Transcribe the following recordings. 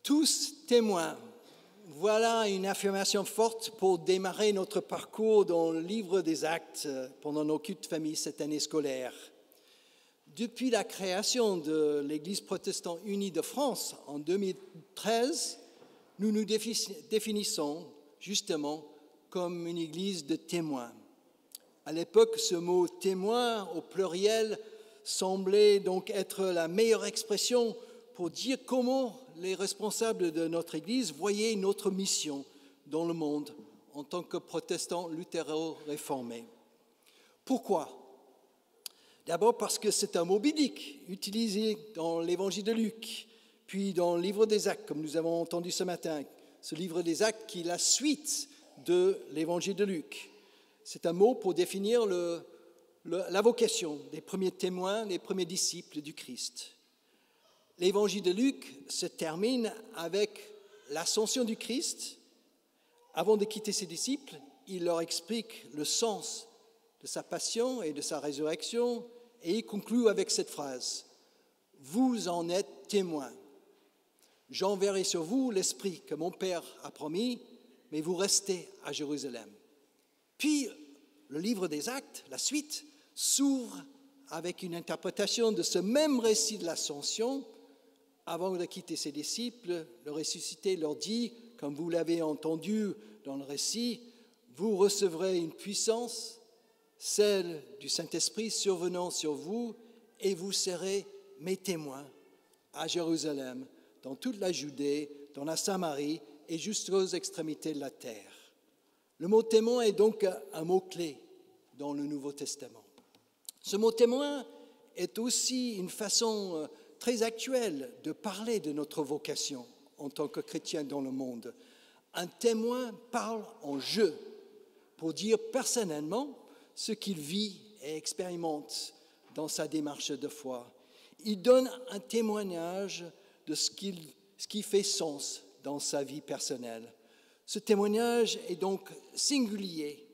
Tous témoins. Voilà une affirmation forte pour démarrer notre parcours dans le livre des Actes pendant nos cultes de famille cette année scolaire. Depuis la création de l'Église protestante unie de France en 2013, nous nous définissons justement comme une Église de témoins. À l'époque, ce mot « témoin » au pluriel semblait donc être la meilleure expression pour dire comment les responsables de notre Église voyaient notre mission dans le monde en tant que protestants luthéro-réformés. Pourquoi ? D'abord parce que c'est un mot biblique utilisé dans l'Évangile de Luc, puis dans le livre des Actes, comme nous avons entendu ce matin, ce livre des Actes qui est la suite de l'Évangile de Luc. C'est un mot pour définir la vocation des premiers témoins, les premiers disciples du Christ. L'Évangile de Luc se termine avec l'ascension du Christ. Avant de quitter ses disciples, il leur explique le sens de sa passion et de sa résurrection, et il conclut avec cette phrase « Vous en êtes témoins. J'enverrai sur vous l'Esprit que mon Père a promis, mais vous restez à Jérusalem. » Puis, le livre des Actes, la suite, s'ouvre avec une interprétation de ce même récit de l'ascension. Avant de quitter ses disciples, le ressuscité leur dit, comme vous l'avez entendu dans le récit, « Vous recevrez une puissance, celle du Saint-Esprit survenant sur vous, et vous serez mes témoins à Jérusalem, dans toute la Judée, dans la Samarie et jusqu'aux extrémités de la terre. » Le mot témoin est donc un mot-clé dans le Nouveau Testament. Ce mot témoin est aussi une façon très actuelle de parler de notre vocation en tant que chrétien dans le monde. Un témoin parle en je pour dire personnellement ce qu'il vit et expérimente dans sa démarche de foi. Il donne un témoignage de ce qui fait sens dans sa vie personnelle. Ce témoignage est donc singulier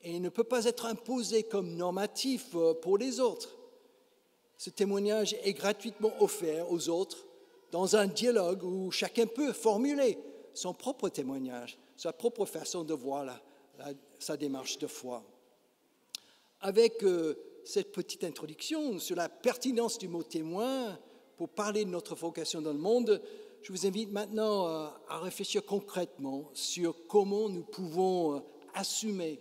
et ne peut pas être imposé comme normatif pour les autres. Ce témoignage est gratuitement offert aux autres dans un dialogue où chacun peut formuler son propre témoignage, sa propre façon de voir sa démarche de foi. Avec cette petite introduction sur la pertinence du mot témoin pour parler de notre vocation dans le monde, je vous invite maintenant à réfléchir concrètement sur comment nous pouvons assumer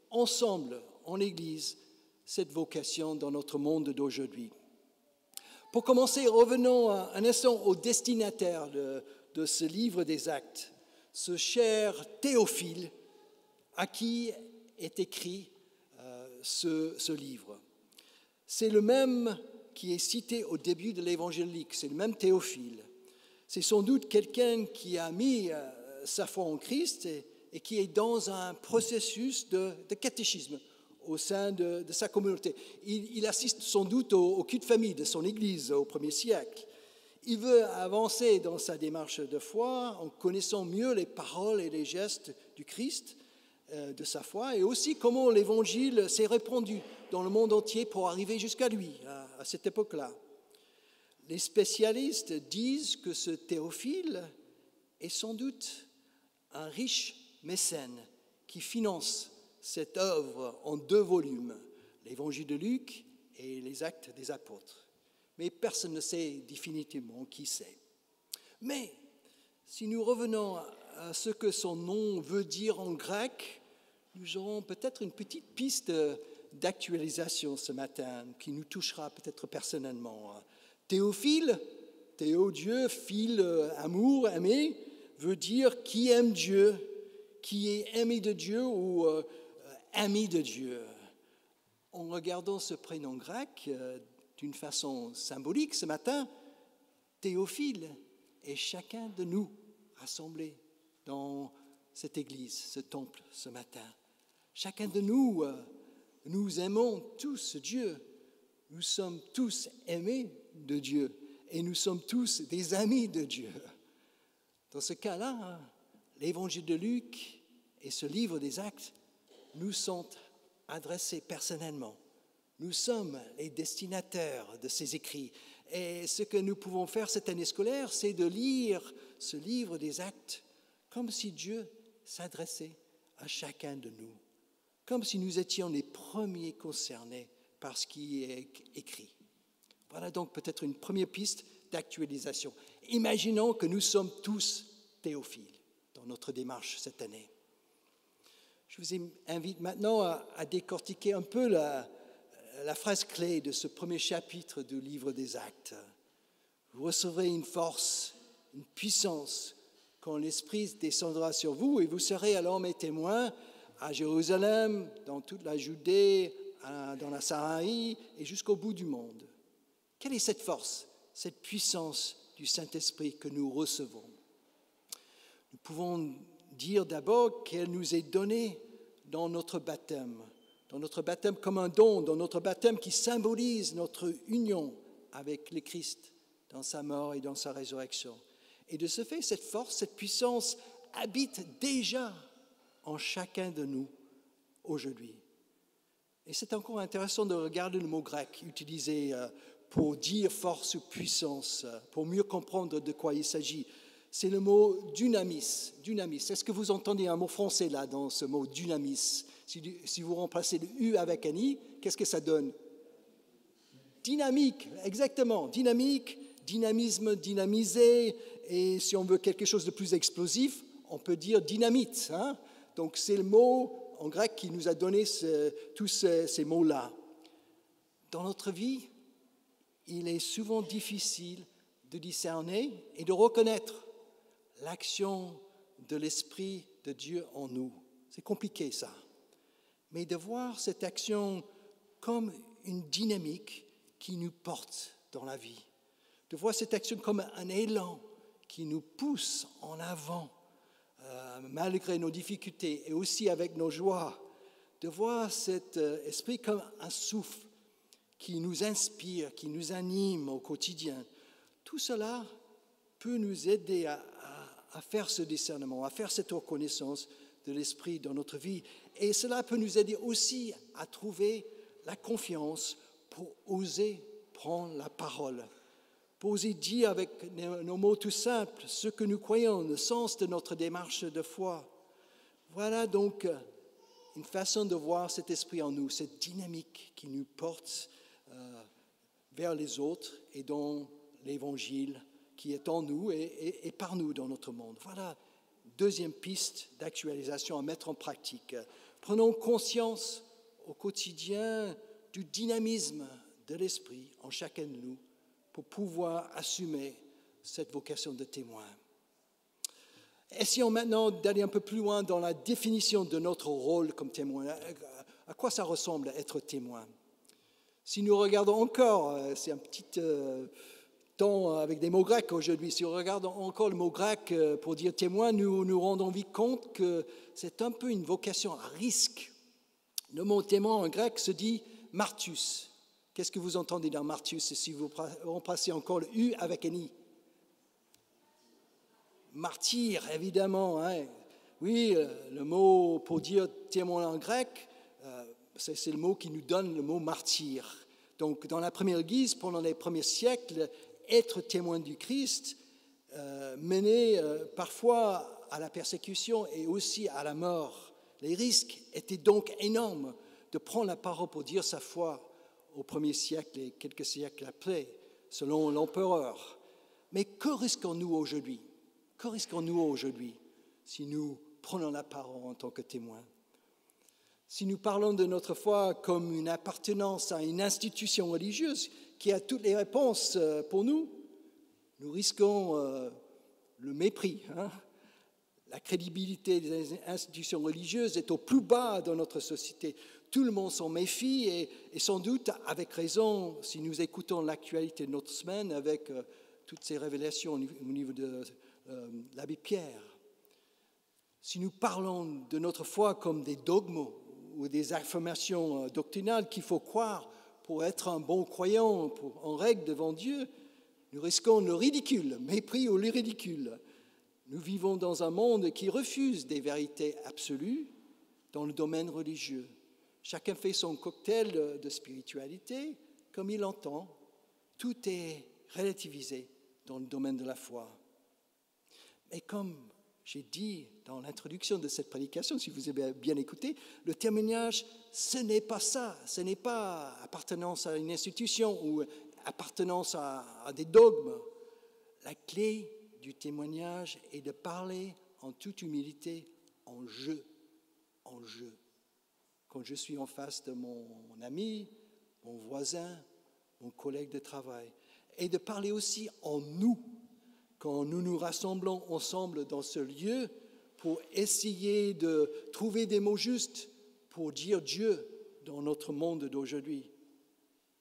ensemble en Église cette vocation dans notre monde d'aujourd'hui. Pour commencer, revenons un instant au destinataire de ce livre des Actes, ce cher Théophile à qui est écrit ce livre. C'est le même qui est cité au début de l'évangélique, c'est le même Théophile. C'est sans doute quelqu'un qui a mis sa foi en Christ et qui est dans un processus de catéchisme au sein de sa communauté. Il assiste sans doute au culte de famille de son Église au 1er siècle. Il veut avancer dans sa démarche de foi en connaissant mieux les paroles et les gestes du Christ, de sa foi, et aussi comment l'Évangile s'est répandu dans le monde entier pour arriver jusqu'à lui, à cette époque-là. Les spécialistes disent que ce Théophile est sans doute un riche mécène qui finance cette œuvre en 2 volumes, l'Évangile de Luc et les Actes des Apôtres. Mais personne ne sait définitivement qui c'est. Mais si nous revenons à ce que son nom veut dire en grec, nous aurons peut-être une petite piste d'actualisation ce matin qui nous touchera peut-être personnellement. Théophile, Théo Dieu, Phile amour, aimé, veut dire qui aime Dieu, qui est aimé de Dieu ou ami de Dieu. En regardant ce prénom grec d'une façon symbolique ce matin, Théophile est chacun de nous rassemblés dans cette église, ce temple ce matin. Chacun de nous, nous aimons tous Dieu. Nous sommes tous aimés de Dieu et nous sommes tous des amis de Dieu. Dans ce cas-là, l'évangile de Luc et ce livre des Actes nous sont adressés personnellement. Nous sommes les destinataires de ces écrits Et ce que nous pouvons faire cette année scolaire, c'est de lire ce livre des Actes comme si Dieu s'adressait à chacun de nous, comme si nous étions les premiers concernés par ce qui est écrit. Voilà donc peut-être une première piste d'actualisation. Imaginons que nous sommes tous théophiles dans notre démarche cette année. Je vous invite maintenant à décortiquer un peu la phrase clé de ce premier chapitre du livre des Actes. Vous recevrez une force, une puissance, quand l'Esprit descendra sur vous, et vous serez alors mes témoins à Jérusalem, dans toute la Judée, dans la Samarie et jusqu'au bout du monde. Quelle est cette force, cette puissance du Saint-Esprit que nous recevons? Nous pouvons dire d'abord qu'elle nous est donnée dans notre baptême comme un don, dans notre baptême qui symbolise notre union avec le Christ dans sa mort et dans sa résurrection. Et de ce fait, cette force, cette puissance habite déjà en chacun de nous aujourd'hui. Et c'est encore intéressant de regarder le mot grec utilisé pour dire force ou puissance, pour mieux comprendre de quoi il s'agit. C'est le mot dynamis. Dynamis. Est-ce que vous entendez un mot français là dans ce mot dynamis? Si vous remplacez le U avec un I, qu'est-ce que ça donne? Dynamique, exactement. Dynamique, dynamisme, dynamiser. Et si on veut quelque chose de plus explosif, on peut dire dynamite. Hein? Donc c'est le mot en grec qui nous a donné tous ces mots-là. Dans notre vie, il est souvent difficile de discerner et de reconnaître l'action de l'Esprit de Dieu en nous. C'est compliqué ça. Mais de voir cette action comme une dynamique qui nous porte dans la vie. De voir cette action comme un élan qui nous pousse en avant, malgré nos difficultés et aussi avec nos joies. De voir cet esprit comme un souffle qui nous inspire, qui nous anime au quotidien. Tout cela peut nous aider à faire ce discernement, à faire cette reconnaissance de l'esprit dans notre vie. Et cela peut nous aider aussi à trouver la confiance pour oser prendre la parole, pour oser dire avec nos mots tout simples ce que nous croyons, le sens de notre démarche de foi. Voilà donc une façon de voir cet esprit en nous, cette dynamique qui nous porte vers les autres et dans l'Évangile qui est en nous et par nous dans notre monde. Voilà, deuxième piste d'actualisation à mettre en pratique. Prenons conscience au quotidien du dynamisme de l'esprit en chacun de nous pour pouvoir assumer cette vocation de témoin. Essayons maintenant d'aller un peu plus loin dans la définition de notre rôle comme témoin. À quoi ça ressemble être témoin? Si nous regardons encore, c'est un petit temps avec des mots grecs aujourd'hui, si nous regardons encore le mot grec pour dire témoin, nous nous rendons vite compte que c'est un peu une vocation à risque. Le mot témoin en grec se dit martus. Qu'est-ce que vous entendez dans martus si vous remplacez encore le U avec un I? Martyr, évidemment. Hein. Oui, le mot pour dire témoin en grec, c'est le mot qui nous donne le mot martyr. Donc, dans la première Église, pendant les premiers siècles, être témoin du Christ menait parfois à la persécution et aussi à la mort. Les risques étaient donc énormes de prendre la parole pour dire sa foi au premier siècle et quelques siècles après, selon l'empereur. Mais que risquons-nous aujourd'hui? Que risquons-nous aujourd'hui si nous prenons la parole en tant que témoins? Si nous parlons de notre foi comme une appartenance à une institution religieuse qui a toutes les réponses pour nous, nous risquons le mépris. Hein? La crédibilité des institutions religieuses est au plus bas dans notre société. Tout le monde s'en méfie et sans doute avec raison si nous écoutons l'actualité de notre semaine avec toutes ces révélations au niveau de l'abbé Pierre. Si nous parlons de notre foi comme des dogmes ou des affirmations doctrinales qu'il faut croire pour être un bon croyant, en règle devant Dieu, nous risquons le ridicule, le mépris ou le ridicule. Nous vivons dans un monde qui refuse des vérités absolues dans le domaine religieux. Chacun fait son cocktail de spiritualité comme il l'entend. Tout est relativisé dans le domaine de la foi. Mais comme j'ai dit dans l'introduction de cette prédication, si vous avez bien écouté, le témoignage, ce n'est pas ça. Ce n'est pas appartenance à une institution ou appartenance à des dogmes. La clé du témoignage est de parler en toute humilité, en je. Quand je suis en face de mon ami, mon voisin, mon collègue de travail. Et de parler aussi en nous, quand nous nous rassemblons ensemble dans ce lieu pour essayer de trouver des mots justes pour dire Dieu dans notre monde d'aujourd'hui.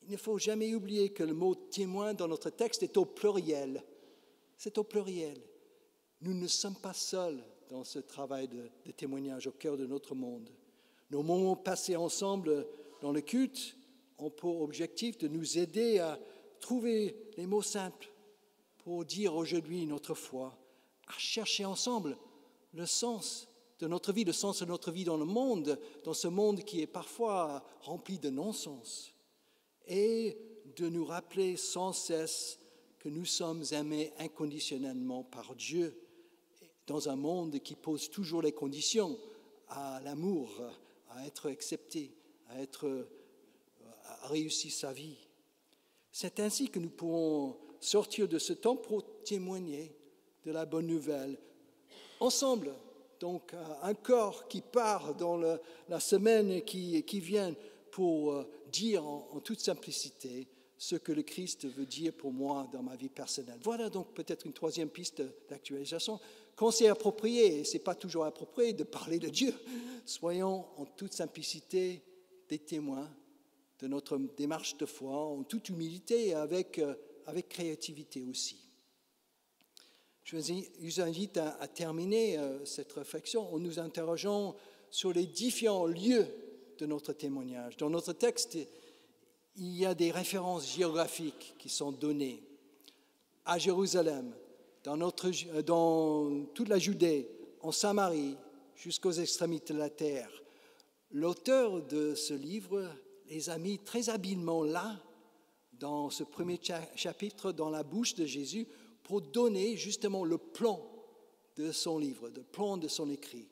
Il ne faut jamais oublier que le mot témoin dans notre texte est au pluriel. C'est au pluriel. Nous ne sommes pas seuls dans ce travail de témoignage au cœur de notre monde. Nos moments passés ensemble dans le culte ont pour objectif de nous aider à trouver les mots simples pour dire aujourd'hui notre foi, à chercher ensemble le sens de notre vie, le sens de notre vie dans le monde, dans ce monde qui est parfois rempli de non-sens, et de nous rappeler sans cesse que nous sommes aimés inconditionnellement par Dieu dans un monde qui pose toujours les conditions à l'amour, à être accepté, à réussir sa vie. C'est ainsi que nous pourrons sortir de ce temps pour témoigner de la bonne nouvelle. Ensemble, donc un corps qui part dans la semaine qui vient pour dire en toute simplicité ce que le Christ veut dire pour moi dans ma vie personnelle. Voilà donc peut-être une troisième piste d'actualisation. Quand c'est approprié, et ce n'est pas toujours approprié de parler de Dieu, soyons en toute simplicité des témoins de notre démarche de foi, en toute humilité et avec créativité aussi. Je vous invite à terminer cette réflexion en nous interrogeant sur les différents lieux de notre témoignage. Dans notre texte, il y a des références géographiques qui sont données. À Jérusalem, dans toute la Judée, en Samarie, jusqu'aux extrémités de la terre. L'auteur de ce livre les a mis très habilement là, dans ce premier chapitre, dans la bouche de Jésus, pour donner justement le plan de son livre, le plan de son écrit.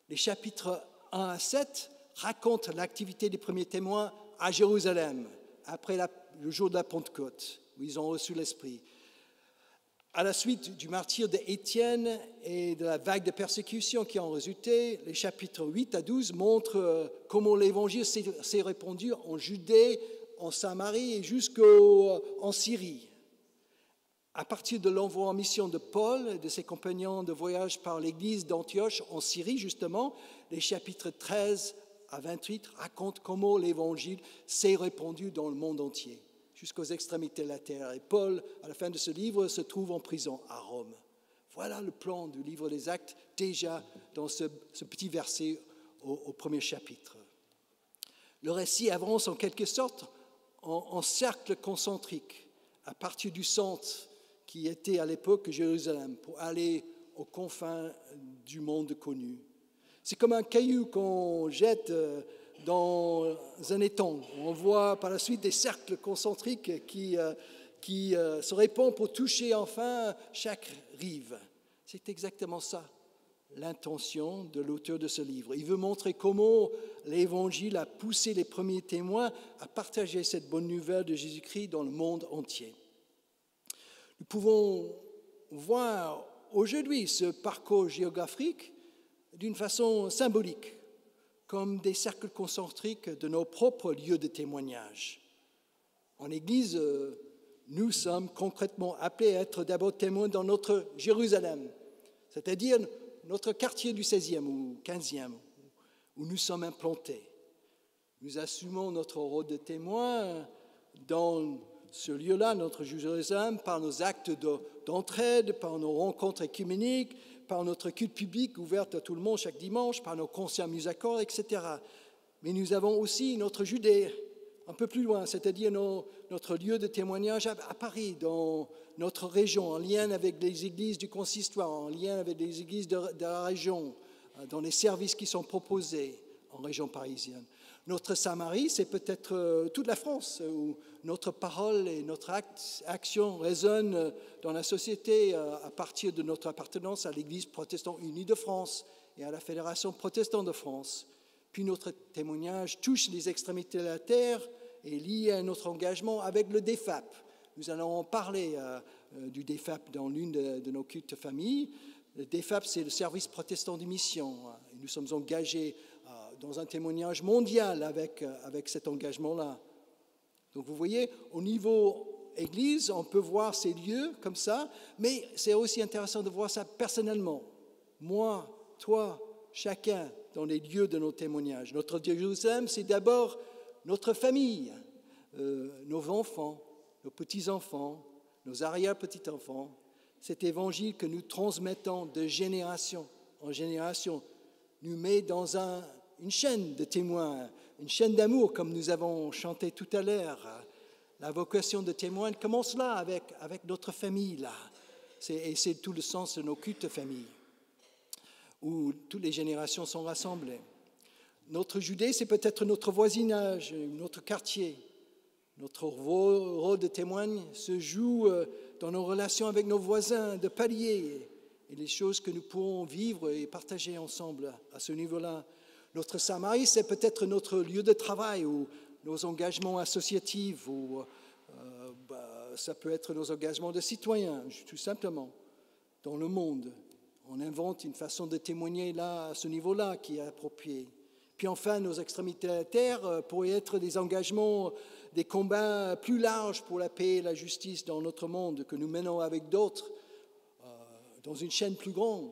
Les chapitres 1 à 7 racontent l'activité des premiers témoins à Jérusalem, après le jour de la Pentecôte, où ils ont reçu l'Esprit. À la suite du martyre d'Étienne et de la vague de persécution qui en résulté, les chapitres 8 à 12 montrent comment l'Évangile s'est répandu en Judée, en Samarie et jusqu'en Syrie. À partir de l'envoi en mission de Paul et de ses compagnons de voyage par l'église d'Antioche en Syrie, justement, les chapitres 13 à 28 racontent comment l'Évangile s'est répandu dans le monde entier, jusqu'aux extrémités de la terre. Et Paul, à la fin de ce livre, se trouve en prison à Rome. Voilà le plan du livre des Actes, déjà dans ce petit verset au premier chapitre. Le récit avance en quelque sorte en cercle concentrique, à partir du centre qui était à l'époque Jérusalem, pour aller aux confins du monde connu. C'est comme un caillou qu'on jette dans un étang. On voit par la suite des cercles concentriques qui se répandent pour toucher enfin chaque rive. C'est exactement ça, l'intention de l'auteur de ce livre. Il veut montrer comment l'Évangile a poussé les premiers témoins à partager cette bonne nouvelle de Jésus-Christ dans le monde entier. Nous pouvons voir aujourd'hui ce parcours géographique d'une façon symbolique, comme des cercles concentriques de nos propres lieux de témoignage. En Église, nous sommes concrètement appelés à être d'abord témoins dans notre Jérusalem, c'est-à-dire notre quartier du 16e ou 15e, où nous sommes implantés. Nous assumons notre rôle de témoin dans ce lieu-là, notre Jérusalem, par nos actes d'entraide, par nos rencontres écuméniques, par notre culte public ouverte à tout le monde chaque dimanche, par nos concerts musicaux, etc. Mais nous avons aussi notre Judée, un peu plus loin, c'est-à-dire notre lieu de témoignage à Paris, dans notre région, en lien avec les églises du consistoire, en lien avec les églises de la région, dans les services qui sont proposés en région parisienne. Notre Samarie, c'est peut-être toute la France, où notre parole et notre action résonnent dans la société à partir de notre appartenance à l'Église protestante unie de France et à la Fédération protestante de France. Puis notre témoignage touche les extrémités de la terre et est lié à notre engagement avec le DFAP. Nous allons en parler du DFAP dans l'une de nos cultes familles. Le DFAP, c'est le service protestant de mission. Nous sommes engagés dans un témoignage mondial avec cet engagement-là. Donc vous voyez, au niveau Église, on peut voir ces lieux comme ça, mais c'est aussi intéressant de voir ça personnellement. Moi, toi, chacun dans les lieux de nos témoignages. Notre Jérusalem, c'est d'abord notre famille, nos enfants, nos petits-enfants, nos arrière-petits-enfants. Cet évangile que nous transmettons de génération en génération nous met dans une chaîne de témoins, une chaîne d'amour, comme nous avons chanté tout à l'heure. La vocation de témoin commence là, avec notre famille, là. Et c'est tout le sens de nos cultes de famille, où toutes les générations sont rassemblées. Notre Judée, c'est peut-être notre voisinage, notre quartier. Notre rôle de témoin se joue dans nos relations avec nos voisins de palier et les choses que nous pourrons vivre et partager ensemble à ce niveau-là. Notre Samarie, c'est peut-être notre lieu de travail ou nos engagements associatifs ou ça peut être nos engagements de citoyens, tout simplement, dans le monde. On invente une façon de témoigner là, à ce niveau-là qui est appropriée. Puis enfin, nos extrémités de la terre pourraient être des engagements, des combats plus larges pour la paix et la justice dans notre monde que nous menons avec d'autres dans une chaîne plus grande,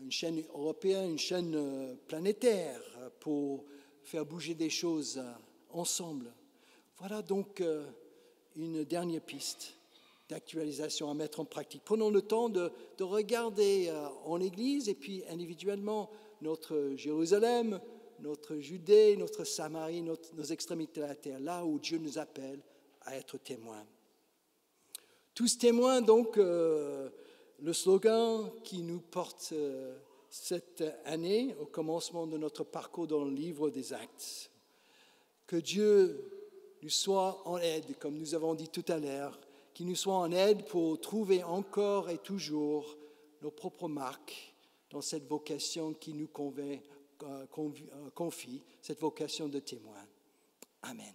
une chaîne européenne, une chaîne planétaire pour faire bouger des choses ensemble. Voilà donc une dernière piste d'actualisation à mettre en pratique. Prenons le temps de regarder en Église et puis individuellement notre Jérusalem, notre Judée, notre Samarie, nos extrémités de la terre, là où Dieu nous appelle à être témoins. Tous témoins, donc, le slogan qui nous porte cette année au commencement de notre parcours dans le livre des Actes. Que Dieu nous soit en aide, comme nous avons dit tout à l'heure, qu'il nous soit en aide pour trouver encore et toujours nos propres marques dans cette vocation qui nous confie, cette vocation de témoin. Amen.